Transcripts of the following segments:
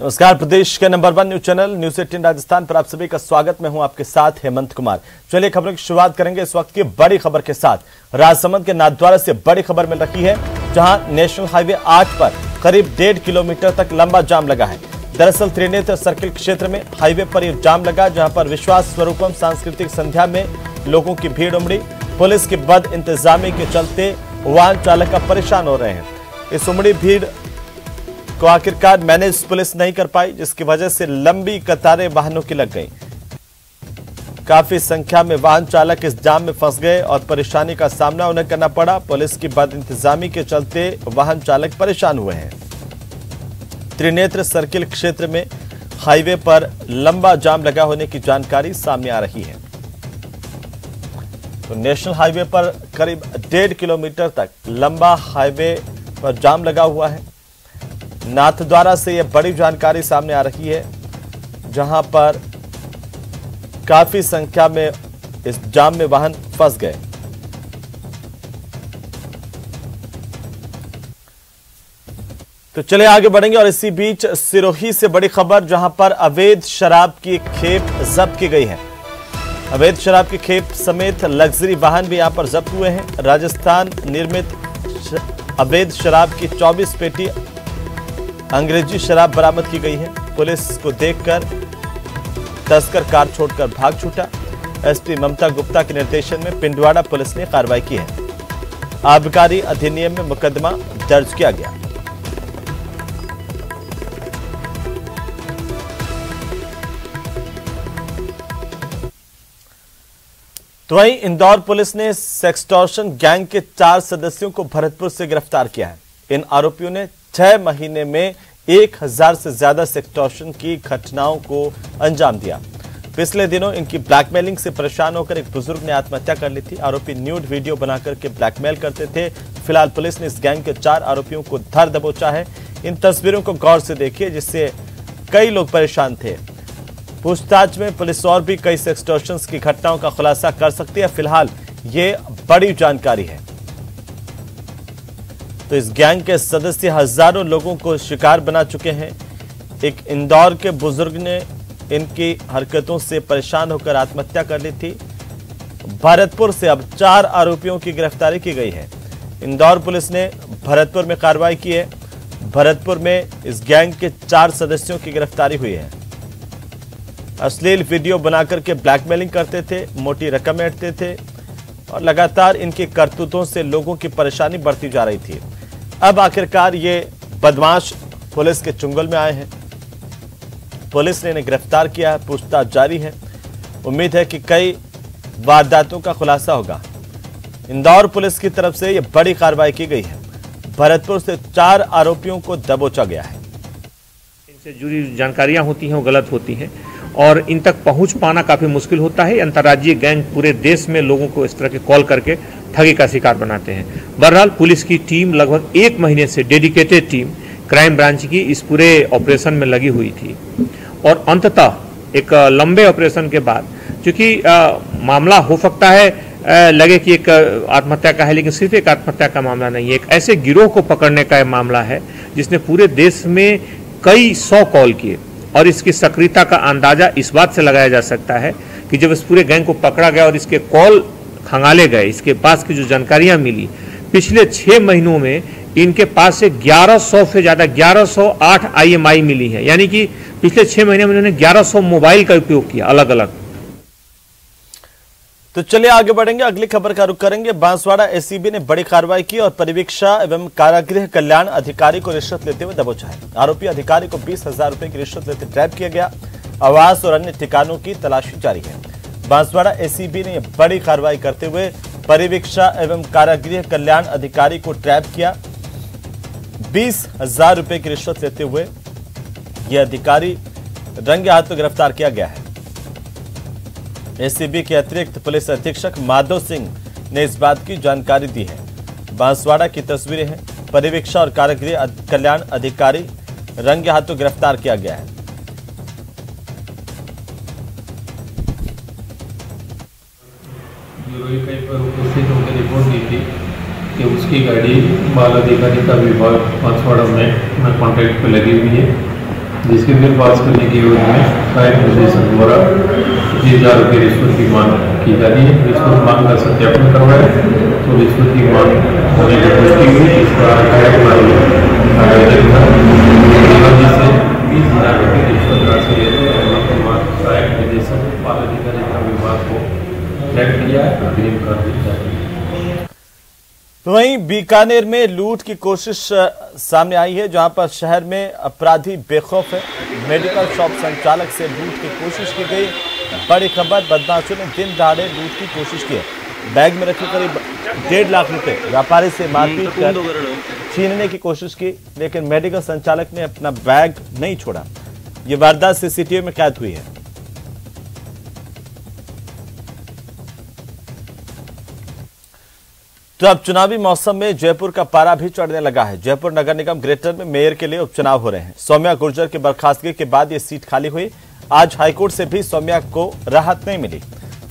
नमस्कार, प्रदेश के number 1 news channel news 18 Rajasthan पर आप सभी का स्वागत। मैं हूं आपके साथ हेमंत कुमार। चलिए खबरों की शुरुआत करेंगे इस वक्त की बड़ी खबर के साथ। राजसमंद के नाथद्वारा से बड़ी खबर मिल रही है, जहां नेशनल हाईवे 8 पर करीब 1.5 किलोमीटर तक लंबा जाम लगा है। दरअसल त्रिनेत्र सर्किल क्षेत्र में हाईवे पर यह जाम लगा, जहां पर विश्वास स्वरूपम सांस्कृतिक संध्या में लोगों की भीड़ उमड़ी। पुलिस की बद इंतजामी के चलते वाहन चालक परेशान हो रहे हैं। इस उमड़ी भीड़ को आखिरकार मैनेज पुलिस नहीं कर पाई, जिसकी वजह से लंबी कतारें वाहनों की लग गई। काफी संख्या में वाहन चालक इस जाम में फंस गए और परेशानी का सामना उन्हें करना पड़ा। पुलिस की बद इंतजामी के चलते वाहन चालक परेशान हुए हैं। त्रिनेत्र सर्किल क्षेत्र में हाईवे पर लंबा जाम लगा होने की जानकारी सामने आ रही है। तो नेशनल हाईवे पर करीब 1.5 किलोमीटर तक लंबा हाईवे पर जाम लगा हुआ है। नाथद्वारा से यह बड़ी जानकारी सामने आ रही है, जहां पर काफी संख्या में इस जाम में वाहन फंस गए। तो चलिए आगे बढ़ेंगे और इसी बीच सिरोही से बड़ी खबर, जहां पर अवैध शराब की खेप जब्त की गई है। अवैध शराब की खेप समेत लग्जरी वाहन भी यहां पर जब्त हुए हैं। राजस्थान निर्मित अवैध शराब की 24 पेटी अंग्रेजी शराब बरामद की गई है। पुलिस को देखकर तस्कर कार छोड़कर भाग छूटा। एसपी ममता गुप्ता के निर्देशन में पिंडवाड़ा पुलिस ने कार्रवाई की है। आबकारी अधिनियम में मुकदमा दर्ज किया गया। तो वहीं इंदौर पुलिस ने सेक्सटॉर्शन गैंग के 4 सदस्यों को भरतपुर से गिरफ्तार किया है। इन आरोपियों ने 6 महीने में 1000 से ज्यादा सेक्सटॉर्शन की घटनाओं को अंजाम दिया। पिछले दिनों इनकी ब्लैकमेलिंग से परेशान होकर एक बुजुर्ग ने आत्महत्या कर ली थी। आरोपी न्यूड वीडियो बनाकर के ब्लैकमेल करते थे। फिलहाल पुलिस ने इस गैंग के 4 आरोपियों को धर दबोचा है। इन तस्वीरों को गौर से देखिए, जिससे कई लोग परेशान थे। पूछताछ में पुलिस और भी कई सेक्सटॉर्शन की घटनाओं का खुलासा कर सकती है। फिलहाल ये बड़ी जानकारी है। तो इस गैंग के सदस्य हजारों लोगों को शिकार बना चुके हैं। एक इंदौर के बुजुर्ग ने इनकी हरकतों से परेशान होकर आत्महत्या कर ली थी। भरतपुर से अब 4 आरोपियों की गिरफ्तारी की गई है। इंदौर पुलिस ने भरतपुर में कार्रवाई की है। भरतपुर में इस गैंग के 4 सदस्यों की गिरफ्तारी हुई है। अश्लील वीडियो बनाकर के ब्लैकमेलिंग करते थे, मोटी रकम ऐंठते थे और लगातार इनकी करतूतों से लोगों की परेशानी बढ़ती जा रही थी। अब आखिरकार ये बदमाश पुलिस के चुंगल में आए हैं। पुलिस ने इन्हें गिरफ्तार किया है। पूछताछ जारी है। उम्मीद है कि कई वारदातों का खुलासा होगा। इंदौर पुलिस की तरफ से यह बड़ी कार्रवाई की गई है। भरतपुर से 4 आरोपियों को दबोचा गया है। इनसे जुड़ी जानकारियां होती हैं वो गलत होती हैं और इन तक पहुंच पाना काफ़ी मुश्किल होता है। अंतर्राज्यीय गैंग पूरे देश में लोगों को इस तरह के कॉल करके ठगी का शिकार बनाते हैं। बहरहाल पुलिस की टीम लगभग 1 महीने से डेडिकेटेड टीम क्राइम ब्रांच की इस पूरे ऑपरेशन में लगी हुई थी और अंततः एक लंबे ऑपरेशन के बाद, क्योंकि मामला हो सकता है लगे कि एक आत्महत्या का है, लेकिन सिर्फ एक आत्महत्या का मामला नहीं है। एक ऐसे गिरोह को पकड़ने का मामला है जिसने पूरे देश में कई 100 कॉल किए और इसकी सक्रियता का अंदाजा इस बात से लगाया जा सकता है कि जब इस पूरे गैंग को पकड़ा गया और इसके कॉल खंगाले गए, इसके पास की जो जानकारियां मिली, पिछले 6 महीनों में इनके पास से 1100 से ज्यादा 1108 IMI मिली है। यानी कि पिछले 6 महीने में इन्होंने 1100 मोबाइल का उपयोग किया अलग अलग। तो चलिए आगे बढ़ेंगे, अगली खबर का रुख करेंगे। बांसवाड़ा एसीबी ने बड़ी कार्रवाई की और परिवीक्षा एवं कारागृह कल्याण अधिकारी को रिश्वत लेते हुए दबोचा है। आरोपी अधिकारी को 20,000 रुपए की रिश्वत लेते ट्रैप किया गया। आवास और अन्य ठिकानों की तलाशी जारी है। बांसवाड़ा एसीबी ने बड़ी कार्रवाई करते हुए परिवीक्षा एवं कारागृह कल्याण अधिकारी को ट्रैप किया। 20,000 रुपए की रिश्वत लेते हुए यह अधिकारी रंगे हाथों गिरफ्तार किया गया है। एसीबी के अतिरिक्त पुलिस अधीक्षक माधव सिंह ने इस बात की जानकारी दी है। बांसवाड़ा की तस्वीरें हैं। परिवीक्षा और कारागृह कल्याण अधिकारी रंगे हाथों गिरफ्तार किया गया है। पर उपस्थित होकर रिपोर्ट दी थी कि उसकी गाड़ी बाल अधिकारी का विभाग बांसवाड़ा में कॉन्ट्रैक्ट पे लगी हुई है जिसके बिल पास करने की एवज में सहायक निदेशक द्वारा 25,000 रुपये रिश्वत की मांग की जा रही है। रिश्वत मांग का सत्यापन करवाया तो रिश्वत की मांग होने की पुष्टि हुई। इसका आवेदन था जिससे 20,000 रुपये रिश्वत राशि लेने सहायक निदेशक पाल अधिकारी विभाग को फ्लैग किया है, अग्रिम कार्रवाई जारी है। तो वहीं बीकानेर में लूट की कोशिश सामने आई है, जहां पर शहर में अपराधी बेखौफ है। मेडिकल शॉप संचालक से लूट की कोशिश की गई। बड़ी खबर, बदमाशों ने दिन दहाड़े लूट की कोशिश की है। बैग में रखे करीब 1.5 लाख रुपए व्यापारी से मारपीट कर छीनने की कोशिश की, लेकिन मेडिकल संचालक ने अपना बैग नहीं छोड़ा। ये वारदात सीसीटीवी में कैद हुई है। तो अब चुनावी मौसम में जयपुर का पारा भी चढ़ने लगा है। जयपुर नगर निगम ग्रेटर में मेयर के लिए उपचुनाव हो रहे हैं। सौम्या गुर्जर की बर्खास्तगी के बाद ये सीट खाली हुई। आज हाईकोर्ट से भी सौम्या को राहत नहीं मिली।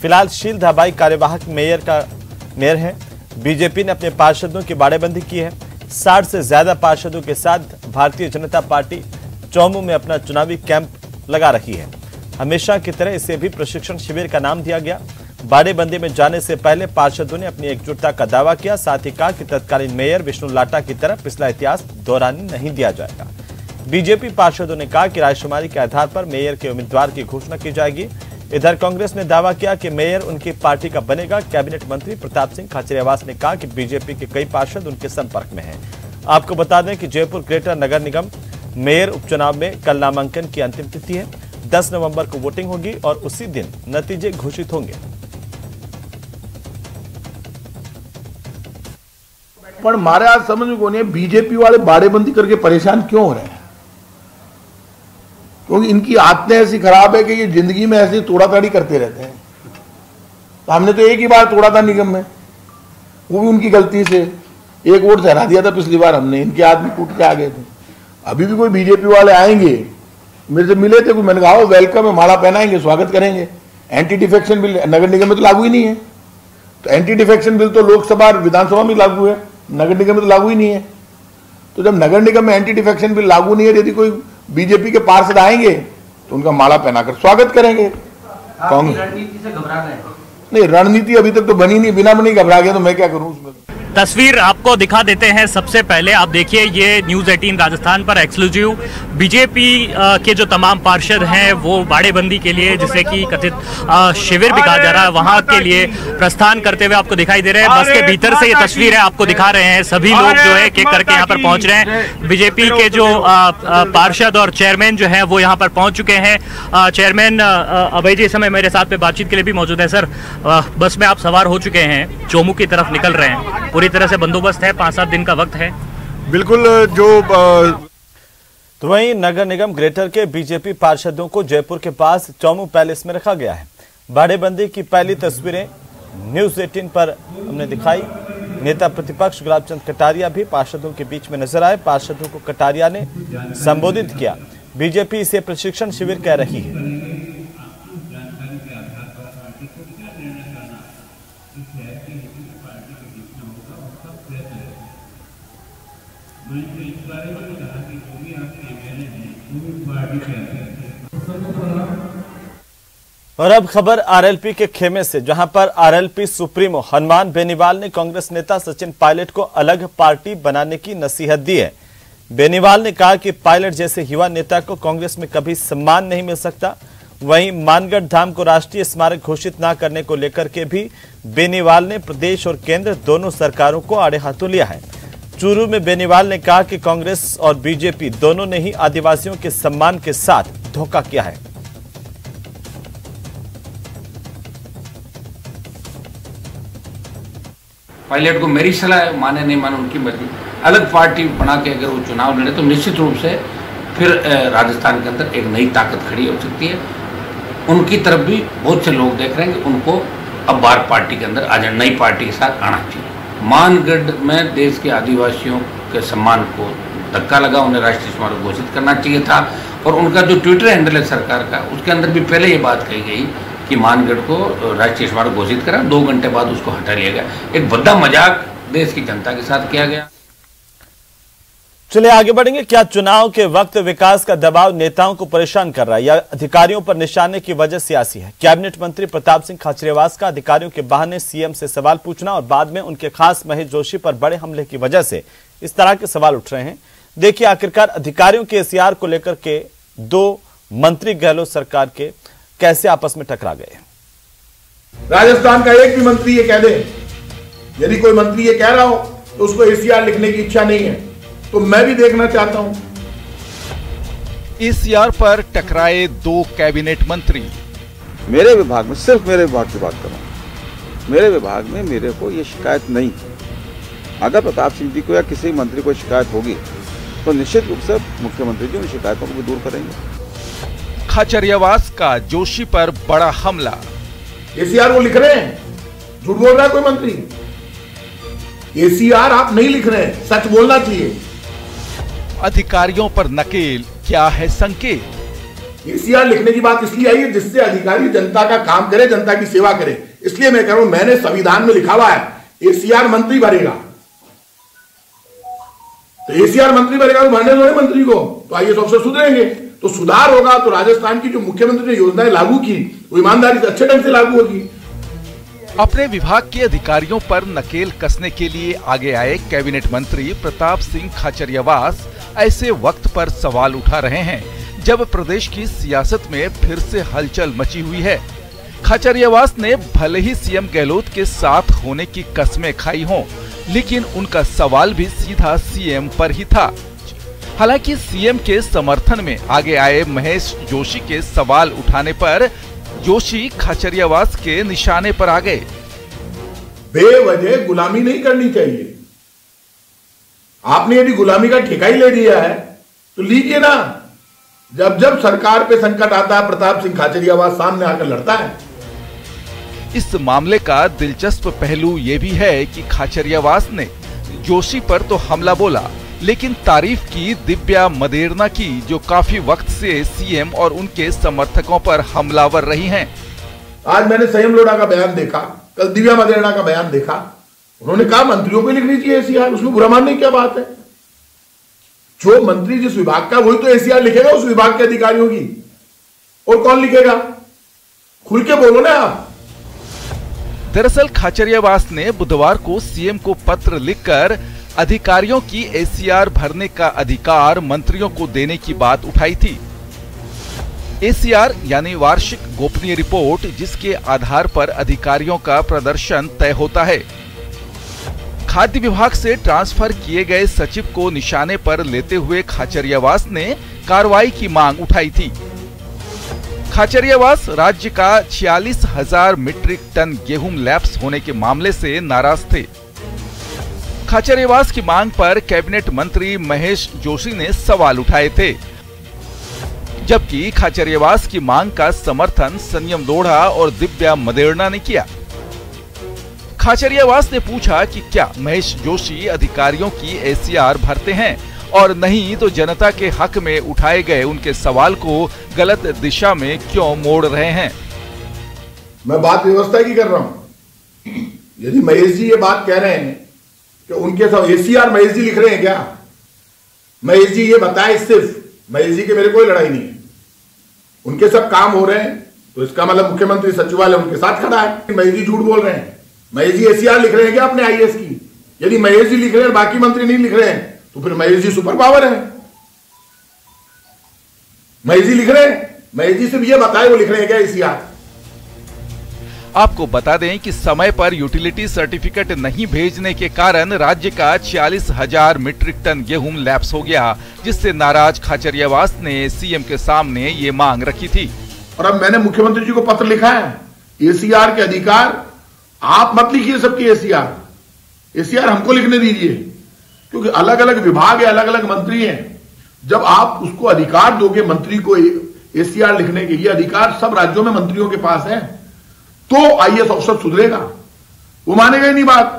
फिलहाल शील धाबाई कार्यवाहक मेयर हैं। बीजेपी ने अपने पार्षदों की बाड़ेबंदी की है। 60 से ज्यादा पार्षदों के साथ भारतीय जनता पार्टी चौमू में अपना चुनावी कैंप लगा रही है। हमेशा की तरह इसे भी प्रशिक्षण शिविर का नाम दिया गया। बाड़ेबंदी में जाने से पहले पार्षदों ने अपनी एकजुटता का दावा किया। साथ ही कहा कि तत्कालीन मेयर विष्णु लाटा की तरह पिछला इतिहास दोहराने नहीं दिया जाएगा। बीजेपी पार्षदों ने कहा कि रायशुमारी के आधार पर मेयर के उम्मीदवार की घोषणा की जाएगी। इधर कांग्रेस ने दावा किया कि मेयर उनकी पार्टी का बनेगा। कैबिनेट मंत्री प्रताप सिंह खाचरियावास ने कहा कि बीजेपी के कई पार्षद उनके संपर्क में हैं। आपको बता दें कि जयपुर ग्रेटर नगर निगम मेयर उपचुनाव में कल नामांकन की अंतिम तिथि है। 10 नवंबर को वोटिंग होगी और उसी दिन नतीजे घोषित होंगे। पर मारे आज समझ में कौन है बीजेपी वाले बाड़ेबंदी करके परेशान क्यों हो रहे हैं? क्योंकि इनकी आदतें ऐसी खराब है कि ये जिंदगी में ऐसी तोड़ाताड़ी करते रहते हैं। तो हमने तो एक ही बार तोड़ा था निगम में, वो भी उनकी गलती से। एक वोट से हरा दिया था पिछली बार हमने, इनके आदमी कूट के आ गए थे। अभी भी कोई बीजेपी वाले आएंगे, मेरे से मिले थे, मैंने कहा वेलकम है, माला पहनाएंगे, स्वागत करेंगे। एंटी डिफेक्शन बिल नगर निगम में तो लागू ही नहीं है। तो एंटी डिफेक्शन बिल तो लोकसभा विधानसभा में लागू है, नगर निगम में तो लागू ही नहीं है। तो जब नगर निगम में एंटी डिफेक्शन बिल लागू नहीं है, यदि कोई बीजेपी के पार्षद आएंगे तो उनका माला पहनाकर स्वागत करेंगे। कांग्रेस रणनीति से घबरा गए? नहीं, रणनीति अभी तक तो बनी नहीं। बिना बनी घबरा गया तो मैं क्या करूं उसमें। तस्वीर आपको दिखा देते हैं। सबसे पहले आप देखिए, ये न्यूज़ 18 राजस्थान पर एक्सक्लूसिव बीजेपी के जो तमाम पार्षद हैं वो बाड़ेबंदी के लिए, जिसे कि कथित शिविर भी कहा जा रहा है, वहां के लिए प्रस्थान करते हुए आपको दिखाई दे रहे हैं। बस के भीतर से ये तस्वीर है, आपको दिखा रहे हैं। सभी लोग जो है एक करके यहाँ पर पहुंच रहे हैं। बीजेपी के जो पार्षद और चेयरमैन जो है वो यहाँ पर पहुंच चुके हैं। चेयरमैन अभय जी इस समय मेरे साथ में बातचीत के लिए भी मौजूद है। सर, बस में आप सवार हो चुके हैं, चौमू की तरफ निकल रहे हैं। पूरी तरह से बंदोबस्त है, 5-7 दिन का वक्त है। बिल्कुल। तो वहीं नगर निगम ग्रेटर के बीजेपी पार्षदों को जयपुर के पास चौमू पैलेस में रखा गया है। बाड़ेबंदी की पहली तस्वीरें न्यूज़ 18 पर हमने दिखाई। नेता प्रतिपक्ष गुलाब चंद कटारिया भी पार्षदों के बीच में नजर आए। पार्षदों को कटारिया ने संबोधित किया। बीजेपी इसे प्रशिक्षण शिविर कह रही है। और अब खबर आरएलपी के खेमे से, जहां पर आरएलपी सुप्रीमो हनुमान बेनीवाल ने कांग्रेस नेता सचिन पायलट को अलग पार्टी बनाने की नसीहत दी है। बेनीवाल ने कहा कि पायलट जैसे युवा नेता को कांग्रेस में कभी सम्मान नहीं मिल सकता। वहीं मानगढ़ धाम को राष्ट्रीय स्मारक घोषित न करने को लेकर के भी बेनीवाल ने प्रदेश और केंद्र दोनों सरकारों को आड़े हाथों लिया है। चूरू में बेनीवाल ने कहा कि कांग्रेस और बीजेपी दोनों ने ही आदिवासियों के सम्मान के साथ धोखा किया है। पायलट को मेरी सलाह माने नहीं माने उनकी मर्जी। अलग पार्टी बना के अगर वो चुनाव लड़े तो निश्चित रूप से फिर राजस्थान के अंदर एक नई ताकत खड़ी हो सकती है। उनकी तरफ भी बहुत से लोग देख रहे हैं कि उनको अब बार पार्टी के अंदर आज नई पार्टी के साथ आना चाहिए। मानगढ़ में देश के आदिवासियों के सम्मान को धक्का लगा, उन्हें राष्ट्रीय स्मारक घोषित करना चाहिए था। और उनका जो ट्विटर हैंडल है सरकार का, उसके अंदर भी पहले ये बात कही गई कि मानगढ़ को राष्ट्रीय स्मारक घोषित करा, 2 घंटे बाद उसको हटा लिया गया। एक भद्दा मजाक देश की जनता के साथ किया गया। चलिए आगे बढ़ेंगे। क्या चुनाव के वक्त विकास का दबाव नेताओं को परेशान कर रहा है या अधिकारियों पर निशाने की वजह सियासी है? कैबिनेट मंत्री प्रताप सिंह खाचरियावास का अधिकारियों के बहाने सीएम से सवाल पूछना और बाद में उनके खास महेश जोशी पर बड़े हमले की वजह से इस तरह के सवाल उठ रहे हैं। देखिए आखिरकार अधिकारियों के एसीआर को लेकर के दो मंत्री गहलोत सरकार के कैसे आपस में टकरा गए। राजस्थान का एक भी मंत्री ये कह दे, यदि कोई मंत्री ये कह रहा हो तो उसको एसीआर लिखने की इच्छा नहीं है, तो मैं भी देखना चाहता हूं। एसीआर पर टकराए दो कैबिनेट मंत्री। मेरे विभाग में, सिर्फ मेरे विभाग की बात कर रहा हूं, मेरे विभाग में मेरे को ये शिकायत नहीं। अगर प्रताप सिंह जी को या किसी मंत्री को शिकायत होगी तो निश्चित रूप से मुख्यमंत्री जी उन शिकायतों को भी दूर करेंगे। खाचरियावास का जोशी पर बड़ा हमला। एसीआर वो लिख रहे हैं, झूठ बोल रहा है कोई मंत्री? एसीआर आप नहीं लिख रहे हैं, सच बोलना चाहिए। अधिकारियों पर नकेल, क्या है संकेत? एसीआर लिखने की बात इसलिए आई है जिससे अधिकारी जनता का काम करे, जनता की सेवा करे। इसलिए मैं कह रहा हूं, मैंने संविधान में लिखा हुआ है एसीआर मंत्री भरेगा, तो एसीआर मंत्री भरेगा तो भरने दो मंत्री को, तो आईएएस अफसर सुधरेंगे, तो सुधार होगा। तो राजस्थान की जो मुख्यमंत्री ने योजनाएं लागू की वो ईमानदारी से अच्छे ढंग से लागू होगी। अपने विभाग के अधिकारियों पर नकेल कसने के लिए आगे आए कैबिनेट मंत्री प्रताप सिंह खाचरियावास ऐसे वक्त पर सवाल उठा रहे हैं जब प्रदेश की सियासत में फिर से हलचल मची हुई है। खाचरियावास ने भले ही सीएम गहलोत के साथ होने की कस्में खाई हों, लेकिन उनका सवाल भी सीधा सीएम पर ही था। हालांकि सीएम के समर्थन में आगे आए महेश जोशी के सवाल उठाने पर जोशी खाचरियावास के निशाने पर आ गए। बेवजह गुलामी नहीं करनी चाहिए। आपने यदि गुलामी का ठेका ही ले लिया है तो लीजिए ना। जब जब सरकार पे संकट आता है प्रताप सिंह खाचरियावास सामने आकर लड़ता है। इस मामले का दिलचस्प पहलू ये भी है कि खाचरियावास ने जोशी पर तो हमला बोला, लेकिन तारीफ की दिव्या मदेरणा की, जो काफी वक्त से सीएम और उनके समर्थकों पर हमलावर रही हैं। आज मैंने संयम लोढ़ा का बयान देखा, कल दिव्या मदेरणा का बयान देखा। उन्होंने कहा मंत्रियों को लिखनी चाहिए एसीआर, उसमें बुरा मानने की क्या बात है? जो मंत्री जिस विभाग का वही तो एसीआर लिखेगा उस विभाग के अधिकारियों की, और कौन लिखेगा? खुल के बोलो ना आप। दरअसल खाचरियावास ने बुधवार को सीएम को पत्र लिखकर अधिकारियों की एसीआर भरने का अधिकार मंत्रियों को देने की बात उठाई थी। एसीआर यानी वार्षिक गोपनीय रिपोर्ट, जिसके आधार पर अधिकारियों का प्रदर्शन तय होता है। खाद्य विभाग से ट्रांसफर किए गए सचिव को निशाने पर लेते हुए खाचरियावास ने कार्रवाई की मांग उठाई थी। खाचरियावास राज्य का 46,000 मीट्रिक टन गेहूं लैप्स होने के मामले से नाराज थे। खाचरियावास की मांग पर कैबिनेट मंत्री महेश जोशी ने सवाल उठाए थे, जबकि खाचरियावास की मांग का समर्थन संयम लोढ़ा और दिव्या मदेरणा ने किया। खाचरियावास ने पूछा कि क्या महेश जोशी अधिकारियों की एसीआर भरते हैं, और नहीं तो जनता के हक में उठाए गए उनके सवाल को गलत दिशा में क्यों मोड़ रहे हैं। मैं बात व्यवस्था की कर रहा हूं। यदि महेश जी ये बात कह रहे हैं कि उनके सब एसीआर महेश जी लिख रहे हैं, क्या महेश जी ये बताएं? सिर्फ महेश जी के मेरे कोई लड़ाई नहीं है, उनके सब काम हो रहे हैं, तो इसका मतलब मुख्यमंत्री सचिवालय उनके साथ खड़ा है। महेश जी झूठ बोल रहे हैं। महेश जी एसीआर लिख रहे हैं क्या अपने आईएएस की? यदि महेश जी लिख रहे हैं, बाकी मंत्री नहीं लिख रहे हैं, तो फिर महेश जी सुपर पावर है। महेश जी लिख रहे हैं, महेश जी सिर्फ ये बताए वो लिख रहे हैं क्या एसीआर? आपको बता दें कि समय पर यूटिलिटी सर्टिफिकेट नहीं भेजने के कारण राज्य का 46,000 मीट्रिक टन गेहूं लैप्स हो गया, जिससे नाराज खाचरियावास ने सीएम के सामने ये मांग रखी थी। और अब मैंने मुख्यमंत्री जी को पत्र लिखा है, एसीआर के अधिकार आप मत लिखिए सबकी एसीआर हमको लिखने दीजिए, क्योंकि अलग अलग विभाग है, अलग अलग मंत्री हैं। जब आप उसको अधिकार दोगे मंत्री को एसीआर लिखने के, ये अधिकार सब राज्यों में मंत्रियों के पास है, तो आईएएस अफसर सुधरेगा। वो मानेगा ही नहीं बात।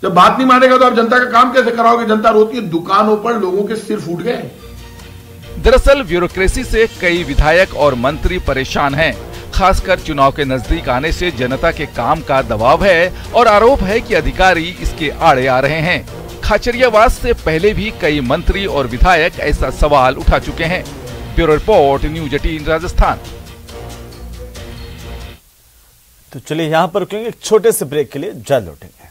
जब बात नहीं मानेगा तो आप जनता का काम कैसे कराओगे? जनता रोती है, दुकानों पर लोगों के सिर फूट गए। दरअसल ब्यूरोक्रेसी से कई विधायक और मंत्री परेशान हैं। खासकर चुनाव के नजदीक आने से जनता के काम का दबाव है और आरोप है कि अधिकारी इसके आड़े आ रहे हैं। खाचरियावास से पहले भी कई मंत्री और विधायक ऐसा सवाल उठा चुके हैं। Bureau report, news 18 Rajasthan. तो चलिए यहां पर रुकेंगे एक छोटे से ब्रेक के लिए, जल्द लौटेंगे।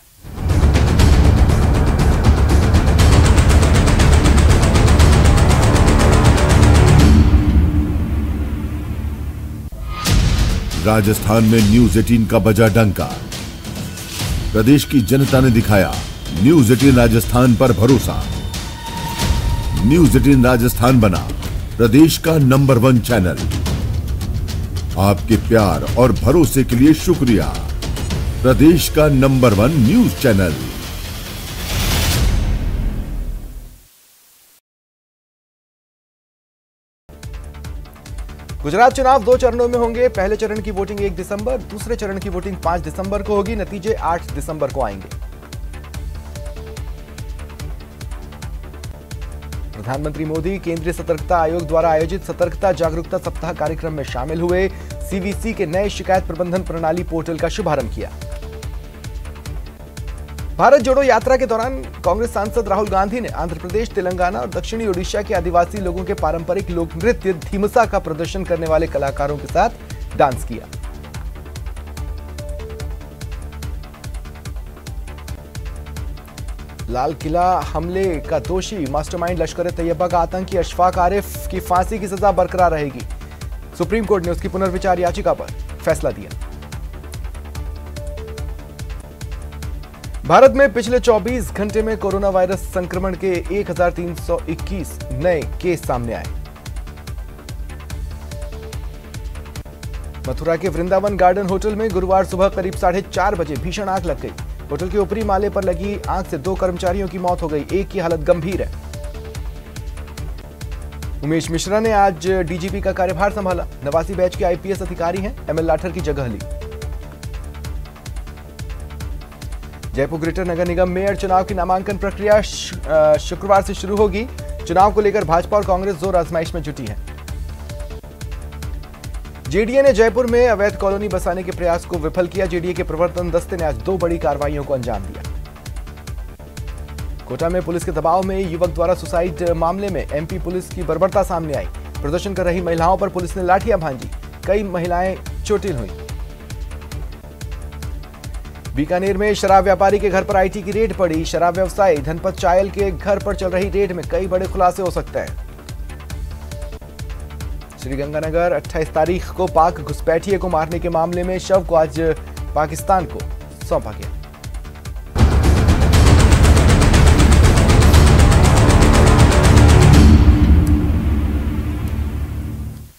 राजस्थान में न्यूज 18 का बजा डंका। प्रदेश की जनता ने दिखाया न्यूज 18 राजस्थान पर भरोसा। न्यूज 18 राजस्थान बना प्रदेश का नंबर 1 चैनल। आपके प्यार और भरोसे के लिए शुक्रिया। प्रदेश का नंबर 1 न्यूज चैनल। गुजरात चुनाव 2 चरणों में होंगे। पहले चरण की वोटिंग 1 दिसंबर, दूसरे चरण की वोटिंग 5 दिसंबर को होगी। नतीजे 8 दिसंबर को आएंगे। प्रधानमंत्री मोदी केंद्रीय सतर्कता आयोग द्वारा आयोजित सतर्कता जागरूकता सप्ताह कार्यक्रम में शामिल हुए। सीवीसी के नए शिकायत प्रबंधन प्रणाली पोर्टल का शुभारंभ किया। भारत जोड़ो यात्रा के दौरान कांग्रेस सांसद राहुल गांधी ने आंध्र प्रदेश, तेलंगाना और दक्षिणी ओडिशा के आदिवासी लोगों के पारंपरिक लोक नृत्य धीमसा का प्रदर्शन करने वाले कलाकारों के साथ डांस किया। लाल किला हमले का दोषी मास्टरमाइंड लश्कर-ए-तैयबा का आतंकी अशफाक आरिफ की फांसी की सजा बरकरार रहेगी। सुप्रीम कोर्ट ने उसकी पुनर्विचार याचिका पर फैसला दिया। भारत में पिछले 24 घंटे में कोरोना वायरस संक्रमण के 1321 नए केस सामने आए। मथुरा के वृंदावन गार्डन होटल में गुरुवार सुबह करीब 4:30 बजे भीषण आग लग गई। होटल के ऊपरी माले पर लगी आग से 2 कर्मचारियों की मौत हो गई, एक की हालत गंभीर है। उमेश मिश्रा ने आज डीजीपी का कार्यभार संभाला। 89 बैच के आईपीएस अधिकारी हैं, एमएल लाठर की जगह ली। जयपुर ग्रेटर नगर निगम मेयर चुनाव की नामांकन प्रक्रिया शुक्रवार से शुरू होगी। चुनाव को लेकर भाजपा और कांग्रेस जोर आजमाइश में जुटी है। जेडीए ने जयपुर में अवैध कॉलोनी बसाने के प्रयास को विफल किया। जेडीए के प्रवर्तन दस्ते ने आज 2 बड़ी कार्रवाइयों को अंजाम दिया। कोटा में पुलिस के दबाव में युवक द्वारा सुसाइड मामले में एमपी पुलिस की बर्बरता सामने आई। प्रदर्शन कर रही महिलाओं पर पुलिस ने लाठियां भांजी, कई महिलाएं चोटिल हुई। बीकानेर में शराब व्यापारी के घर पर आईटी की रेड पड़ी। शराब व्यवसायी धनपत चायल के घर पर चल रही रेड में कई बड़े खुलासे हो सकते हैं। श्रीगंगानगर 28 तारीख को पाक घुसपैठिए को मारने के मामले में शव को आज पाकिस्तान को सौंपा गया।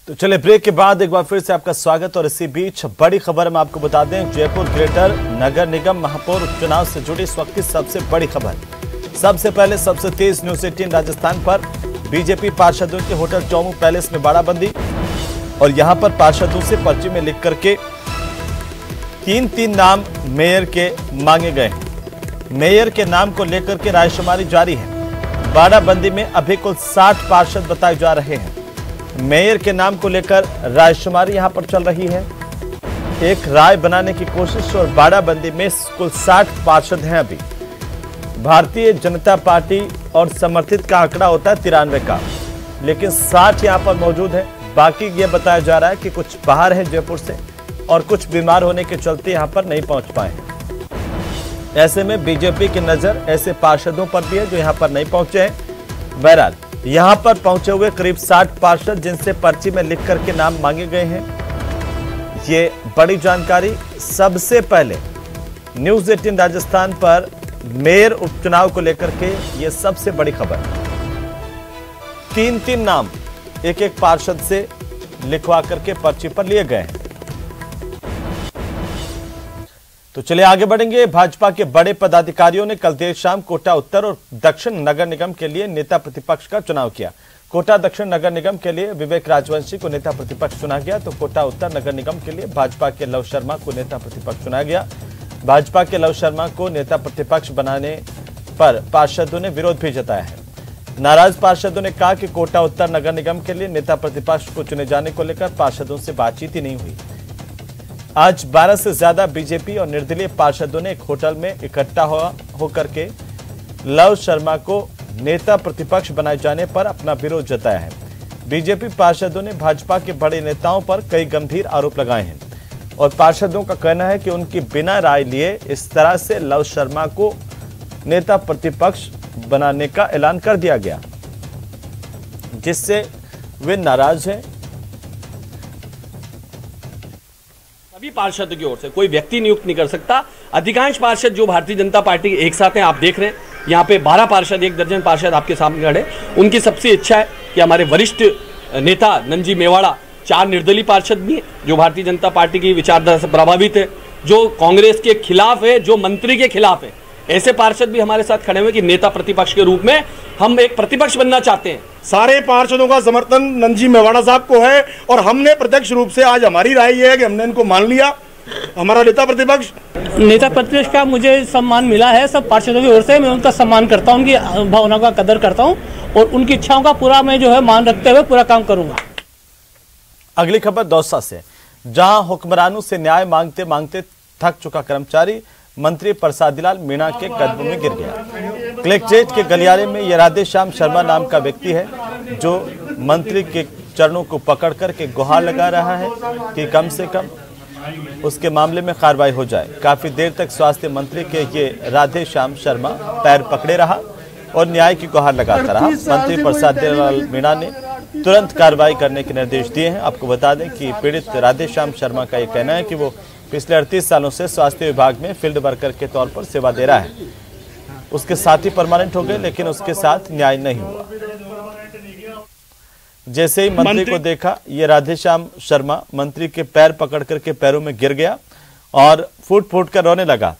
तो चले ब्रेक के बाद एक बार फिर से आपका स्वागत। और इसी बीच बड़ी खबर हम आपको बता दें, जयपुर ग्रेटर नगर निगम महापौर उपचुनाव से जुड़ी इस वक्त की सबसे बड़ी खबर। सबसे पहले सबसे तेज न्यूज 18 राजस्थान पर बीजेपी पार्षदों के होटल चौमू पैलेस में बाड़ाबंदी। और यहां पर पार्षदों से पर्ची में लिख करके 3 नाम मेयर के मांगे गए। मेयर के नाम को लेकर के रायशुमारी जारी है। बाड़ाबंदी में अभी कुल 60 पार्षद बताए जा रहे हैं। मेयर के नाम को लेकर रायशुमारी यहां पर चल रही है। एक राय बनाने की कोशिश, और बाड़ाबंदी में कुल 60 पार्षद हैं। अभी भारतीय जनता पार्टी और समर्थित का आंकड़ा होता है 93 का, लेकिन 60 यहां पर मौजूद है। बाकी ये बताया जा रहा है कि कुछ बाहर है जयपुर से, और कुछ बीमार होने के चलते यहां पर नहीं पहुंच पाए। ऐसे में बीजेपी की नजर ऐसे पार्षदों पर भी है जो यहां पर नहीं पहुंचे हैं। बहरहाल यहां पर पहुंचे हुए करीब 60 पार्षद जिनसे पर्ची में लिख करके नाम मांगे गए हैं। ये बड़ी जानकारी। सबसे पहले न्यूज 18 राजस्थान पर मेयर उपचुनाव को लेकर के ये सबसे बड़ी खबर। 3 नाम एक पार्षद से लिखवा करके पर्ची पर लिए गए हैं। तो चलिए आगे बढ़ेंगे। भाजपा के बड़े पदाधिकारियों ने कल देर शाम कोटा उत्तर और दक्षिण नगर निगम के लिए नेता प्रतिपक्ष का चुनाव किया। कोटा दक्षिण नगर निगम के लिए विवेक राजवंशी को नेता प्रतिपक्ष चुना गया, तो कोटा उत्तर नगर निगम के लिए भाजपा के लव शर्मा को नेता प्रतिपक्ष चुना गया। भाजपा के लव शर्मा को नेता प्रतिपक्ष बनाने पर पार्षदों ने विरोध भी जताया है। नाराज पार्षदों ने कहा कि कोटा उत्तर नगर निगम के लिए नेता प्रतिपक्ष को चुने जाने को लेकर पार्षदों से बातचीत ही नहीं हुई। आज 12 से ज्यादा बीजेपी और निर्दलीय पार्षदों ने एक होटल में इकट्ठा होकर के लव शर्मा को नेता प्रतिपक्ष बनाए जाने पर अपना विरोध जताया है। बीजेपी पार्षदों ने भाजपा के बड़े नेताओं पर कई गंभीर आरोप लगाए हैं और पार्षदों का कहना है कि उनकी बिना राय लिए इस तरह से लव शर्मा को नेता प्रतिपक्ष बनाने का ऐलान कर दिया गया, जिससे वे नाराज हैं। सभी पार्षदों की ओर से कोई व्यक्ति नियुक्त नहीं कर सकता। अधिकांश पार्षद जो भारतीय जनता पार्टी के एक साथ हैं, आप देख रहे हैं यहाँ पे 12 पार्षद, 1 दर्जन पार्षद आपके सामने खड़े। उनकी सबसे इच्छा है कि हमारे वरिष्ठ नेता नंजी मेवाड़ा, 4 निर्दलीय पार्षद भी हैं जो भारतीय जनता पार्टी की विचारधारा से प्रभावित है, जो कांग्रेस के खिलाफ है, जो मंत्री के खिलाफ है, ऐसे पार्षद भी हमारे साथ खड़े हुए कि नेता प्रतिपक्ष के रूप में हम एक प्रतिपक्ष बनना चाहते हैं। सारे पार्षदों का समर्थन नंजी मेवाड़ा साहब को है और हमने प्रत्यक्ष रूप से आज हमारी राय ये है कि हमने इनको मान लिया हमारा नेता प्रतिपक्ष का मुझे सम्मान मिला है सब पार्षदों की ओर से। मैं उनका सम्मान करता हूं, उनकी भावनाओं का कदर करता हूं और उनकी इच्छाओं का पूरा मैं जो है मान रखते हुए पूरा काम करूंगा। अगली खबर दौसा से, जहां हुक्मरानों से न्याय मांगते मांगते थक चुका कर्मचारी मंत्री प्रसादीलाल मीणा के कदमों में गिर गया। कलेक्ट्रेट के गलियारे में यह राधेश्याम शर्मा नाम का व्यक्ति है जो मंत्री के चरणों को पकड़ कर के गुहार लगा रहा है कि कम से कम उसके मामले में कार्रवाई हो जाए। काफी देर तक स्वास्थ्य मंत्री के ये राधेश्याम शर्मा पैर पकड़े रहा और न्याय की गुहार लगाता रहा। मंत्री प्रसादीलाल मीणा ने तुरंत कार्रवाई करने के निर्देश दिए हैं। आपको बता दें कि पीड़ित राधेश्याम शर्मा का यह कहना है कि वो पिछले 38 सालों से स्वास्थ्य विभाग में फील्ड वर्कर के तौर पर सेवा दे रहा है। उसके साथी परमानेंट हो गए, लेकिन उसके साथ न्याय नहीं हुआ। जैसे ही मंत्री को देखा, ये राधेश्याम शर्मा मंत्री के पैर पकड़ करके पैरों में गिर गया और फूट फूट कर रोने लगा।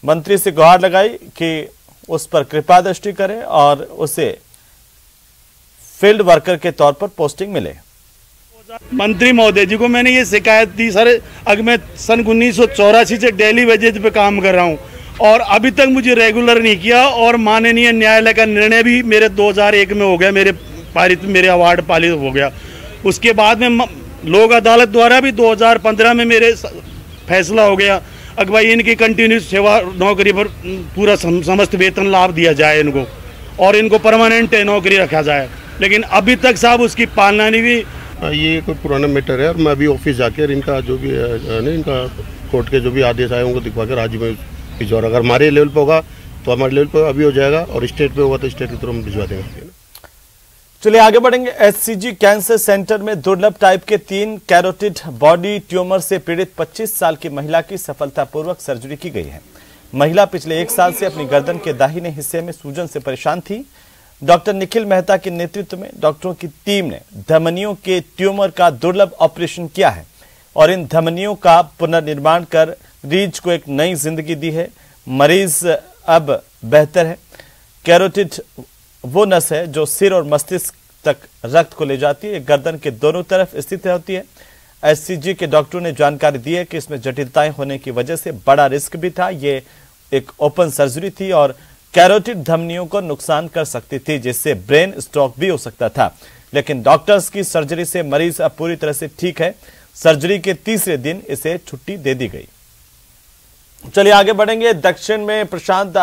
मंत्री से गुहार लगाई कि उस पर कृपा दृष्टि करें और उसे फील्ड वर्कर के तौर पर पोस्टिंग मिले। मंत्री महोदय जी को मैंने ये शिकायत दी सर, अगर मैं सन 1984 से डेली वेजेज पे काम कर रहा हूँ और अभी तक मुझे रेगुलर नहीं किया और माननीय न्यायालय का निर्णय भी मेरे 2001 में हो गया, मेरे अवार्ड पारित हो गया। उसके बाद में लोक अदालत द्वारा भी 2015 में मेरे फैसला हो गया अगर भाई इनकी कंटिन्यूस सेवा नौकरी पर पूरा समस्त वेतन लाभ दिया जाए इनको और इनको परमानेंट नौकरी रखा जाए, लेकिन अभी तक साहब उसकी पालना नहीं हुई। ये कोई पुराना मैटर है और मैं अभी ऑफिस जाकर इनका जो भी है ना, इनका कोर्ट के जो भी आदेश आए उनको दिखवा कर आज ही मैं भिजवा। अगर हमारे लेवल पे होगा तो हमारे लेवल पे अभी हो जाएगा और स्टेट पे होगा तो स्टेट के थ्रू हम भिजवा देंगे। चलिए आगे बढ़ेंगे। एससीजी कैंसर सेंटर में दुर्लभ टाइप के 3 कैरोटिड बॉडी ट्यूमर से पीड़ित 25 साल की महिला की सफलतापूर्वक सर्जरी की गई है। महिला पिछले 1 साल से अपनी गर्दन के दाहिने हिस्से में सूजन से परेशान थी। डॉक्टर निखिल मेहता के नेतृत्व में डॉक्टरों की टीम ने धमनियों के ट्यूमर का दुर्लभ ऑपरेशन किया है और इन धमनियों का पुनर्निर्माण कर रीज को एक नई जिंदगी दी है। मरीज अब बेहतर है। कैरोटिड वो नस है जो सिर और मस्तिष्क तक रक्त को ले जाती है, गर्दन के दोनों तरफ स्थित होती है। एससीजी के डॉक्टरों ने जानकारी दी है कि इसमें जटिलताएं होने की वजह से बड़ा रिस्क भी था। ये एक ओपन सर्जरी थी और कैरोटिड धमनियों को नुकसान कर सकती थी, जिससे ब्रेन स्ट्रोक भी हो सकता था, लेकिन डॉक्टर्स की सर्जरी से मरीज अब पूरी तरह से ठीक है। सर्जरी के तीसरे दिन इसे छुट्टी दे दी गई। चलिए आगे बढ़ेंगे। दक्षिण में प्रशांत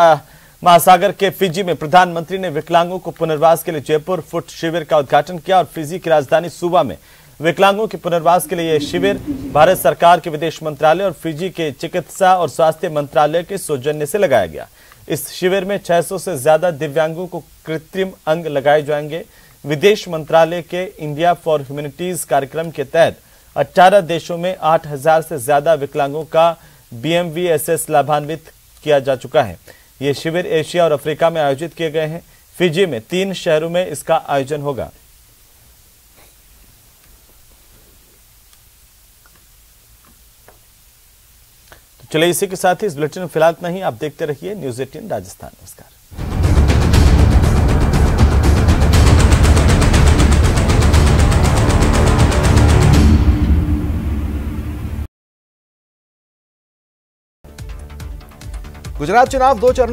महासागर के फिजी में प्रधानमंत्री ने विकलांगों को पुनर्वास के लिए जयपुर फुट शिविर का उद्घाटन किया और फिजी की राजधानी सूबा में विकलांगों के पुनर्वास के लिए यह शिविर भारत सरकार के विदेश मंत्रालय और फिजी के चिकित्सा और स्वास्थ्य मंत्रालय के सौजन्य से लगाया गया। इस शिविर में 600 से ज्यादा दिव्यांगों को कृत्रिम अंग लगाए जाएंगे। विदेश मंत्रालय के इंडिया फॉर ह्यूमैनिटीज कार्यक्रम के तहत 18 देशों में 8000 से ज्यादा विकलांगों का BMVSS लाभान्वित किया जा चुका है। ये शिविर एशिया और अफ्रीका में आयोजित किए गए हैं। फिजी में 3 शहरों में इसका आयोजन होगा। तो चलिए इसी के साथ ही इस बुलेटिन में फिलहाल इतना ही। आप देखते रहिए न्यूज़ 18 राजस्थान। नमस्कार। गुजरात चुनाव 2 चरणों